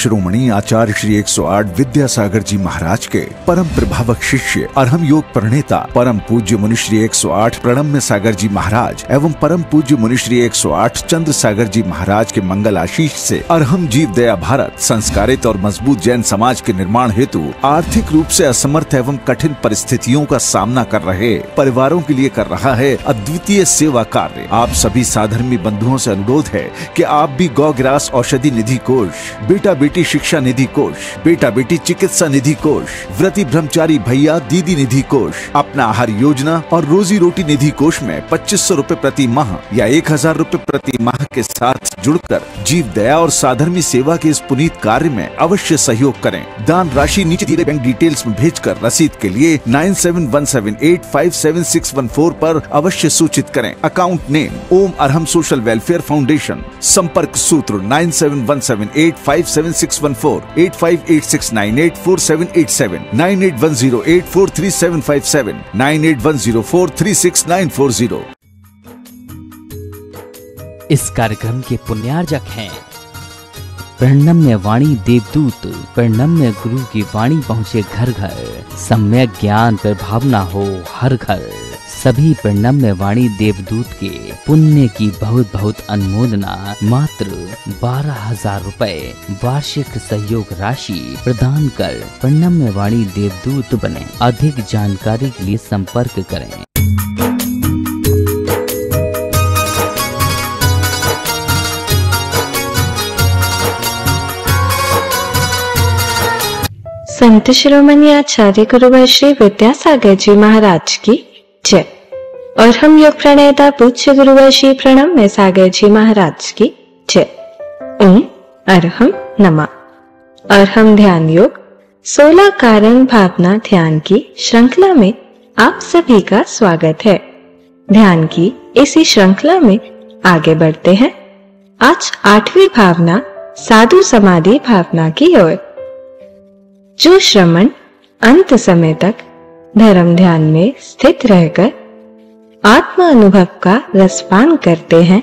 श्रोमणी आचार्य श्री 108 विद्यासागर जी महाराज के परम प्रभावक शिष्य अरहम योग प्रणेता परम पूज्य मुनि श्री 108 प्रणम्य सागर जी महाराज एवं परम पूज्य मुनि श्री 108 चंद्र सागर जी महाराज के मंगल आशीष से अरहम जीव दया भारत संस्कारित और मजबूत जैन समाज के निर्माण हेतु आर्थिक रूप से असमर्थ एवं कठिन परिस्थितियों का सामना कर रहे परिवारों के लिए कर रहा है अद्वितीय सेवा कार्य। आप सभी साधर्मी बंधुओं से अनुरोध है कि आप भी गौ ग्रास औषधि निधि कोष, बेटा बेटी शिक्षा निधि कोष, बेटा बेटी चिकित्सा निधि कोष, व्रती ब्रह्मचारी भैया दीदी निधि कोष, अपना आहार योजना और रोजी रोटी निधि कोष में 2500 रूपए प्रति माह या 1000 रूपए प्रति माह के साथ जुड़कर जीव दया और साधर्मी सेवा के इस पुनीत कार्य में अवश्य सहयोग करें। दान राशि नीचे दिए बैंक डिटेल्स में भेजकर रसीद के लिए 9717857614 पर अवश्य सूचित करें। अकाउंट नेम ओम अरहम सोशल वेलफेयर फाउंडेशन। संपर्क सूत्र 9717857614, 8586984787, 9810843757, 9810436940। इस कार्यक्रम के पुण्यार्जक हैं प्रणम्य वाणी देवदूत। प्रणम्य गुरु की वाणी पहुँचे घर घर, सम्यक ज्ञान पर भावना हो हर घर। सभी प्रणम्य वाणी देवदूत के पुण्य की बहुत बहुत अनुमोदना मात्र 12,000 रुपए वार्षिक सहयोग राशि प्रदान कर प्रणम्य वाणी देवदूत बने। अधिक जानकारी के लिए संपर्क करें। संत शिरोमणि आचार्य गुरुवर श्री विद्यासागर जी महाराज की जय और हम योग प्रणेता पूज्य गुरुवर श्री प्रणम्य सागर जी महाराज की जय। ओम अरहम नमः। अरहम ध्यान योग 16 कारण भावना ध्यान की श्रृंखला में आप सभी का स्वागत है। ध्यान की इसी श्रृंखला में आगे बढ़ते हैं। आज 8वीं भावना साधु समाधि भावना की ओर। जो श्रमण अंत समय तक धर्म ध्यान में स्थित रहकर आत्म अनुभव का रसपान करते हैं,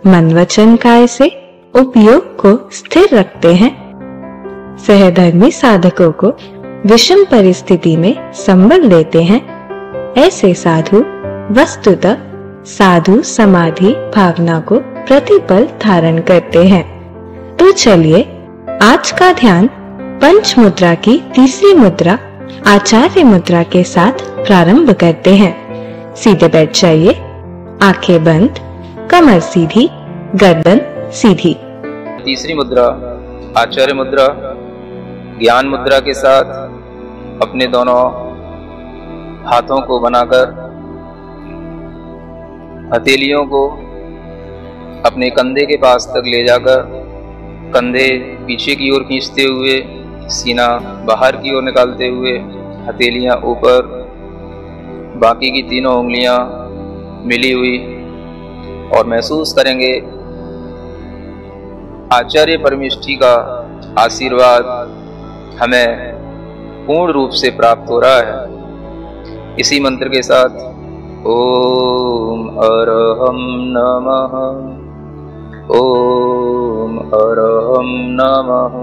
मन वचन काय से उपयोग को स्थिर रखते हैं, सहधर्मी साधकों को विषम परिस्थिति में संबल देते हैं, ऐसे साधु वस्तुतः साधु समाधि भावना को प्रतिपल धारण करते हैं। तो चलिए आज का ध्यान पंच मुद्रा की तीसरी मुद्रा आचार्य मुद्रा के साथ प्रारंभ करते हैं। सीधे बैठ जाइए, आंखें बंद, कमर सीधी, गर्दन सीधी। तीसरी मुद्रा आचार्य मुद्रा ज्ञान मुद्रा के साथ अपने दोनों हाथों को बनाकर हथेलियों को अपने कंधे के पास तक ले जाकर कंधे पीछे की ओर खींचते हुए, सीना बाहर की ओर निकालते हुए, हथेलियां ऊपर, बाकी की तीनों उंगलियां मिली हुई, और महसूस करेंगे आचार्य परमेष्ठी का आशीर्वाद हमें पूर्ण रूप से प्राप्त हो रहा है। इसी मंत्र के साथ ओम अरहम नमः, ओम अरहम नमः,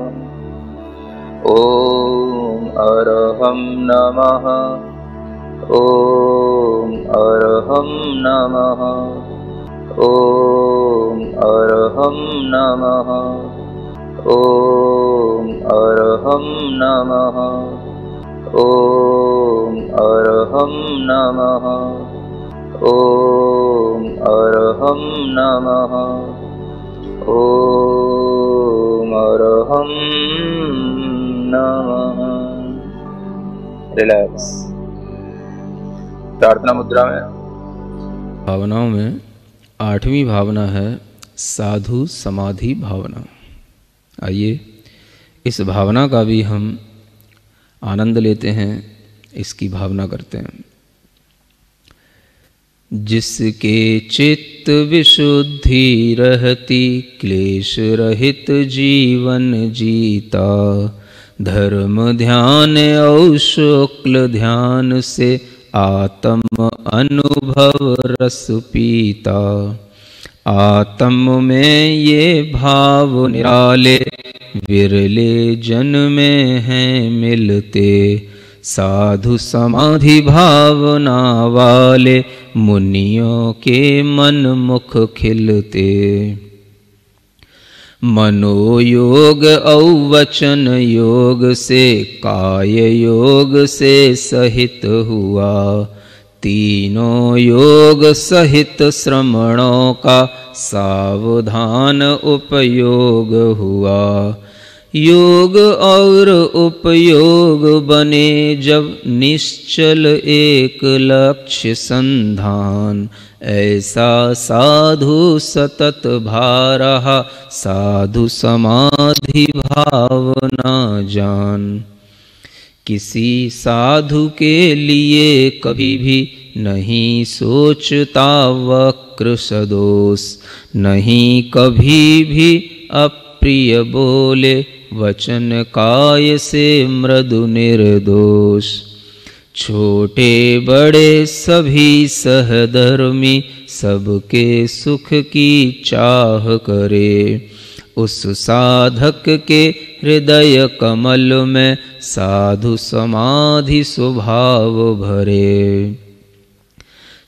ओम अरहम नमः, ओम अरहम नमः, ओम अरहम नमः, ओम अरहम नमः, ओम अरहम नमः, ओम अरहम नमः, ओम अरहम नमः। रिलैक्स। प्रार्थना मुद्रा में भावनाओं में 8वीं भावना है साधु समाधि भावना। आइए इस भावना का भी हम आनंद लेते हैं, इसकी भावना करते हैं। जिसके चित्त विशुद्धि रहती, क्लेश रहित जीवन जीता, धर्म ध्यान और शुक्ल ध्यान से आत्म अनुभव रस पीता। आत्म में ये भाव निराले, विरले जन में हैं मिलते। साधु समाधि भावना वाले मुनियों के मन मुख खिलते। मनोयोग और वचन योग से काय योग से सहित हुआ। तीनों योग सहित श्रमणों का सावधान उपयोग हुआ। योग और उपयोग बने जब निश्चल एक लक्ष्य संधान। ऐसा साधु सतत भा रहा साधु समाधि भावना जान। किसी साधु के लिए कभी भी नहीं सोचता वक्र सदोष। नहीं कभी भी अप्रिय बोले वचन काय से मृदु निर्दोष। छोटे बड़े सभी सहधर्मी सबके सुख की चाह करे। उस साधक के हृदय कमल में साधु समाधि स्वभाव भरे।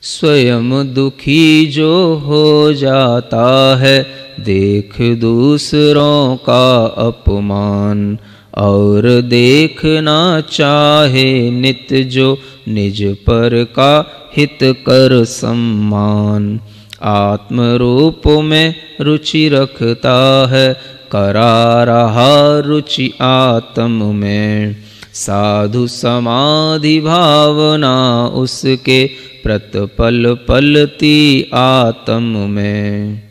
स्वयं दुखी जो हो जाता है देख दूसरों का अपमान। और देखना चाहे नित जो निज पर का हित कर सम्मान। आत्म रूप में रुचि रखता है करा रहा रुचि आत्म में। साधु समाधि भावना उसके प्रतिपल पलती आत्म में।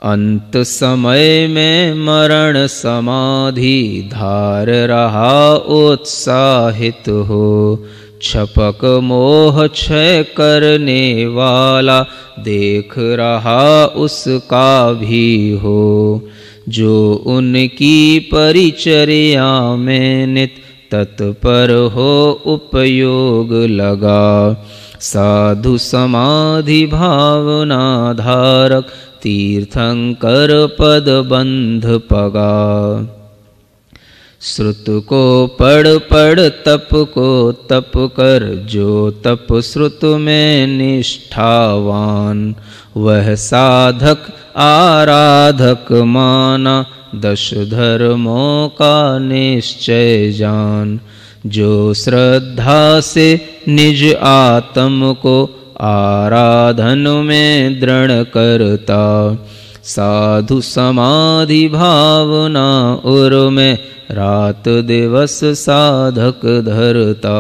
अंत समय में मरण समाधि धार रहा उत्साहित हो। छपक मोह क्षय करने वाला देख रहा उसका भी हो। जो उनकी परिचर्या में नित तत्पर हो उपयोग लगा। साधु समाधि भावना धारक तीर्थंकर पद बंध पगा। श्रुत को पढ़ तप को तप कर जो तप श्रुत में निष्ठावान। वह साधक आराधक माना दश धर्मों का निश्चय जान। जो श्रद्धा से निज आत्म को आराधन में दृढ़ करता। साधु समाधि भावना उर में रात दिवस साधक धरता।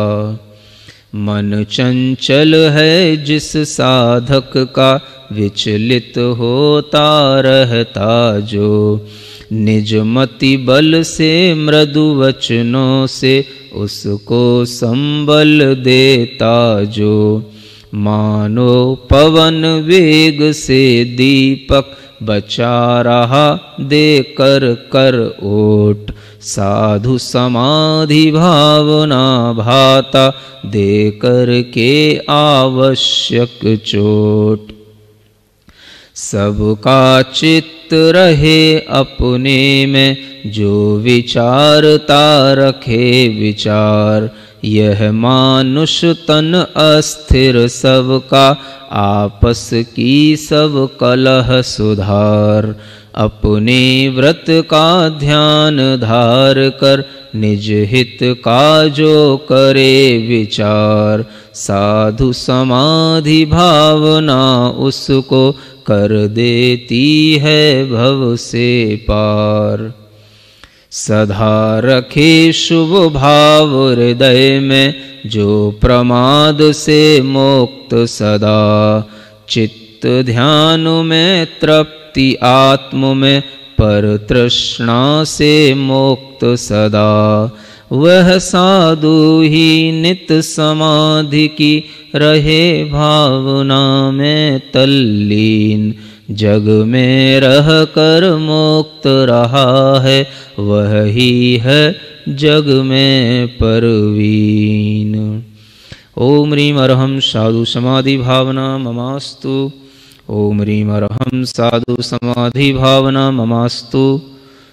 मन चंचल है जिस साधक का विचलित होता रहता जो। निज मति बल से मृदु वचनों से उसको संबल देता जो। मानो पवन वेग से दीपक बचा रहा देकर कर ओट। साधु समाधि भावना भाता देकर के आवश्यक चोट। सबका चित्त रहे अपने में जो विचारता रखे विचार। यह मानुष तन अस्थिर सबका आपस की सब कलह सुधार। अपने व्रत का ध्यान धार कर निज हित का जो करे विचार। साधु समाधि भावना उसको कर देती है भव से पार। सदा रखे शुभ भाव हृदय में जो प्रमाद से मुक्त सदा। चित्त ध्यान में तृप्ति आत्म में पर तृष्णा से मुक्त सदा। वह साधु ही नित समाधि की रहे भावना में तल्लीन। जग में रह कर मुक्त रहा है वही है जग में परवीन। ओम ह्रीं अरहं साधु समाधि भावना ममास्तु। ओम ह्रीं अरहं साधु समाधि भावना ममास्तु।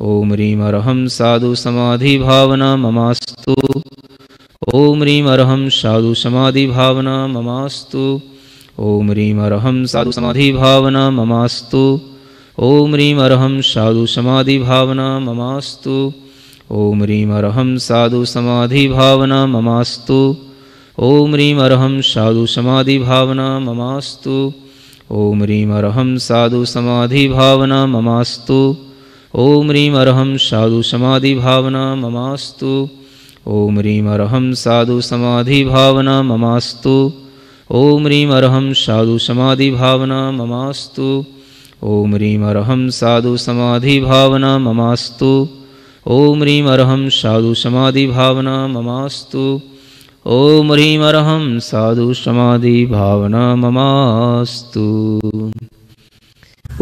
ओम ह्रीं अरहं साधु समाधि भावना ममास्तु। ओम ह्रीं अरहं साधु समाधि भावना ममास्तु। ओम ह्रीं अरहं साधु समाधि भावना ममास्तु। ओम ह्रीं अरहं साधु समाधि भावना ममास्तु। ओम ह्रीं अरहं साधु समाधि भावना ममास्तु। ओम ह्रीं अरहं साधु समाधि भावना ममास्तु। ओम ह्रीं अरहं साधु समाधि भावना ममास्तु। ओम ह्रीं अरहं साधु समाधि भावना ममास्तु। ओम ह्रीं अरहं साधु समाधि भावना ममास्तु। ओम ह्रीं अरहं साधु समाधि भावना ममास्तु। ओम ह्रीं अरहं साधु समाधि भावना ममास्तु। ओम ह्रीं अरहं साधु समाधि भावना ममास्तु। ओम ह्रीं अरहं साधु समाधि भावना ममास्तु।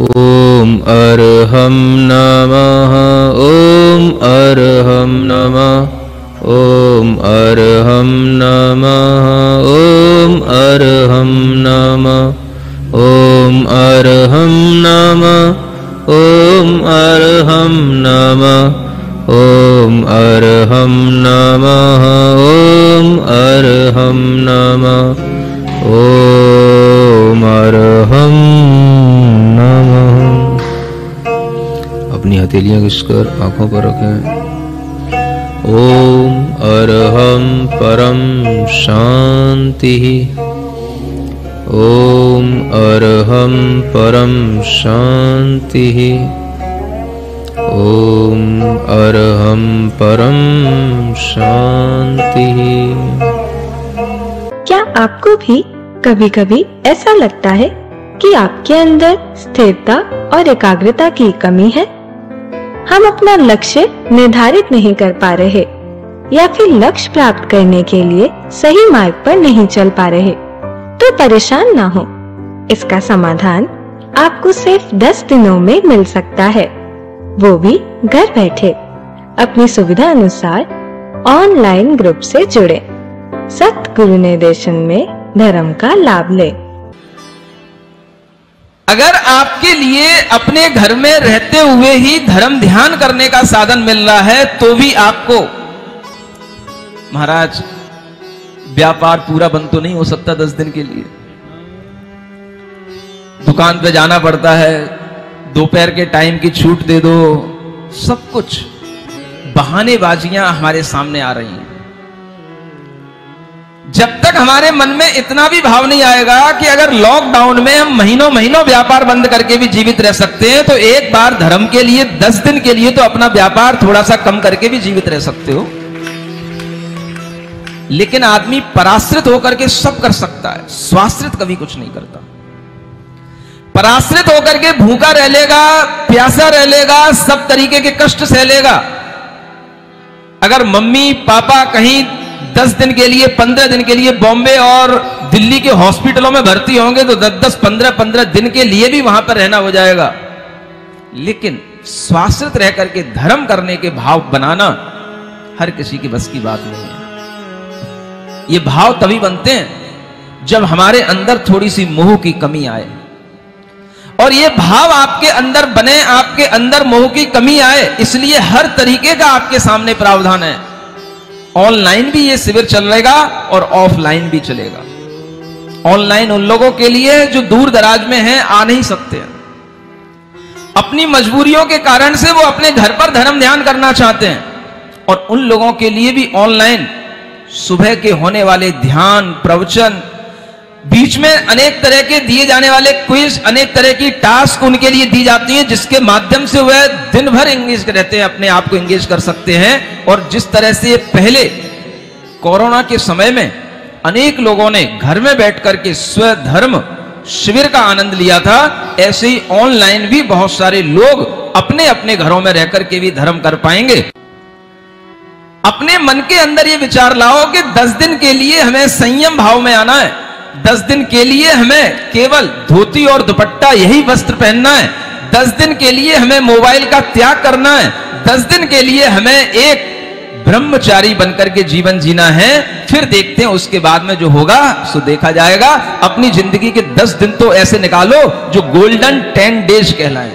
ओम अरहं नमः। ओम अरहं नमः। ओम अरहं नमः। ओम अरहं नमः। ओम अरहं नमः। ओम अरहं नमः। ओम अरहं नमः। ओम अरहं नमः। ओम अरहं नमः। अपनी हथेलियां घिसकर आंखों पर रखें। ओम अरहं परम शांति। ओम अरहं परम शांति। ओम अरहं परम शांति। क्या आपको भी कभी कभी ऐसा लगता है कि आपके अंदर स्थिरता और एकाग्रता की कमी है? हम अपना लक्ष्य निर्धारित नहीं कर पा रहे या फिर लक्ष्य प्राप्त करने के लिए सही मार्ग पर नहीं चल पा रहे, तो परेशान ना हो। इसका समाधान आपको सिर्फ 10 दिनों में मिल सकता है, वो भी घर बैठे अपनी सुविधा अनुसार ऑनलाइन ग्रुप से जुड़े। सतगुरु निर्देशन में धर्म का लाभ ले। अगर आपके लिए अपने घर में रहते हुए ही धर्म ध्यान करने का साधन मिल रहा है तो भी आपको, महाराज व्यापार पूरा बंद तो नहीं हो सकता 10 दिन के लिए, दुकान पे जाना पड़ता है, दोपहर के टाइम की छूट दे दो, सब कुछ बहानेबाजियां हमारे सामने आ रही हैं। जब तक हमारे मन में इतना भी भाव नहीं आएगा कि अगर लॉकडाउन में हम महीनों महीनों व्यापार बंद करके भी जीवित रह सकते हैं, तो एक बार धर्म के लिए 10 दिन के लिए तो अपना व्यापार थोड़ा सा कम करके भी जीवित रह सकते हो। लेकिन आदमी पराश्रित होकर के सब कर सकता है, स्वाश्रित कभी कुछ नहीं करता। पराश्रित होकर के भूखा रह लेगा, प्यासा रह लेगा, सब तरीके के कष्ट सह लेगा। अगर मम्मी पापा कहीं 10 दिन के लिए 15 दिन के लिए बॉम्बे और दिल्ली के हॉस्पिटलों में भर्ती होंगे तो 10-10 15-15 दिन के लिए भी वहां पर रहना हो जाएगा। लेकिन स्वाश्रित रह करके धर्म करने के भाव बनाना हर किसी की बस की बात नहीं है। ये भाव तभी बनते हैं जब हमारे अंदर थोड़ी सी मोह की कमी आए, और ये भाव आपके अंदर बने, आपके अंदर मोह की कमी आए, इसलिए हर तरीके का आपके सामने प्रावधान है। ऑनलाइन भी ये शिविर चलेगा और ऑफलाइन भी चलेगा। ऑनलाइन उन लोगों के लिए जो दूर दराज में हैं, आ नहीं सकते हैं, अपनी मजबूरियों के कारण से वो अपने घर पर धर्म ध्यान करना चाहते हैं, और उन लोगों के लिए भी ऑनलाइन सुबह के होने वाले ध्यान प्रवचन, बीच में अनेक तरह के दिए जाने वाले क्विज, अनेक तरह की टास्क उनके लिए दी जाती हैं, जिसके माध्यम से वह दिन भर एंगेज रहते हैं, अपने आप को एंगेज कर सकते हैं। और जिस तरह से पहले कोरोना के समय में अनेक लोगों ने घर में बैठ करके स्वधर्म शिविर का आनंद लिया था, ऐसे ही ऑनलाइन भी बहुत सारे लोग अपने अपने घरों में रह करके भी धर्म कर पाएंगे। अपने मन के अंदर ये विचार लाओ कि 10 दिन के लिए हमें संयम भाव में आना है, 10 दिन के लिए हमें केवल धोती और दुपट्टा यही वस्त्र पहनना है, 10 दिन के लिए हमें मोबाइल का त्याग करना है, 10 दिन के लिए हमें एक ब्रह्मचारी बनकर के जीवन जीना है। फिर देखते हैं उसके बाद में जो होगा सो देखा जाएगा। अपनी जिंदगी के 10 दिन तो ऐसे निकालो जो गोल्डन 10 डेज कहलाए।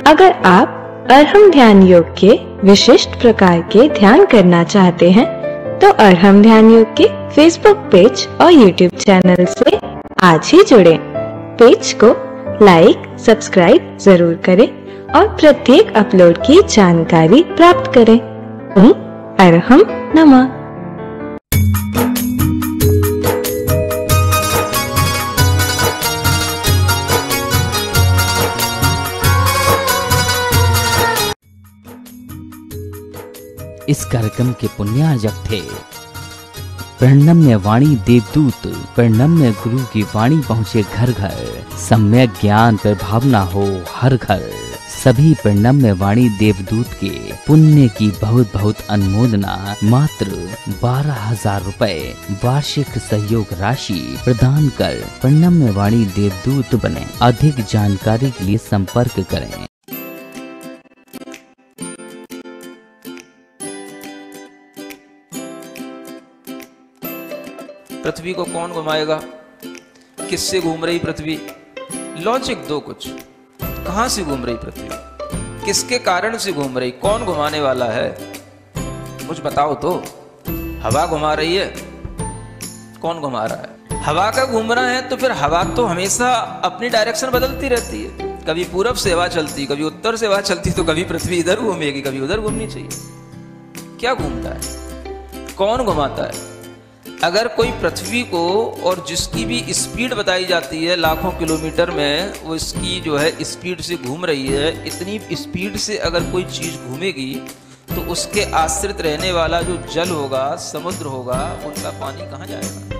अगर आप अरहम ध्यान योग के विशिष्ट प्रकार के ध्यान करना चाहते हैं तो अरहम ध्यान योग के फेसबुक पेज और यूट्यूब चैनल से आज ही जुड़ें। पेज को लाइक, सब्सक्राइब जरूर करें और प्रत्येक अपलोड की जानकारी प्राप्त करें। अरहम नमः। इस कार्यक्रम के पुण्यार्जक थे प्रणम्य वाणी देवदूत। प्रणम्य गुरु की वाणी पहुँचे घर घर, सम्यक ज्ञान पर भावना हो हर घर। सभी प्रणम्य वाणी देवदूत के पुण्य की बहुत बहुत अनुमोदना मात्र 12,000 रुपए वार्षिक सहयोग राशि प्रदान कर प्रणम्य वाणी देवदूत बने। अधिक जानकारी के लिए संपर्क करें। पृथ्वी को कौन घुमाएगा? किससे घूम रही पृथ्वी? लॉजिक दो कुछ। कहां से घूम रही पृथ्वी? किसके कारण से घूम रही? कौन घुमाने वाला है? कुछ बताओ तो। हवा घुमा रही है? कौन घुमा रहा है? हवा का घूमना है तो फिर हवा तो हमेशा अपनी डायरेक्शन बदलती रहती है। कभी पूरब से हवा चलती, कभी उत्तर से हवा चलती, तो कभी पृथ्वी इधर घूमेगी, कभी उधर घूमनी चाहिए। क्या घूमता है? कौन घुमाता है? अगर कोई पृथ्वी को, और जिसकी भी स्पीड बताई जाती है लाखों किलोमीटर में, वो इसकी जो है स्पीड से घूम रही है, इतनी स्पीड से अगर कोई चीज़ घूमेगी तो उसके आश्रित रहने वाला जो जल होगा, समुद्र होगा, उनका पानी कहाँ जाएगा?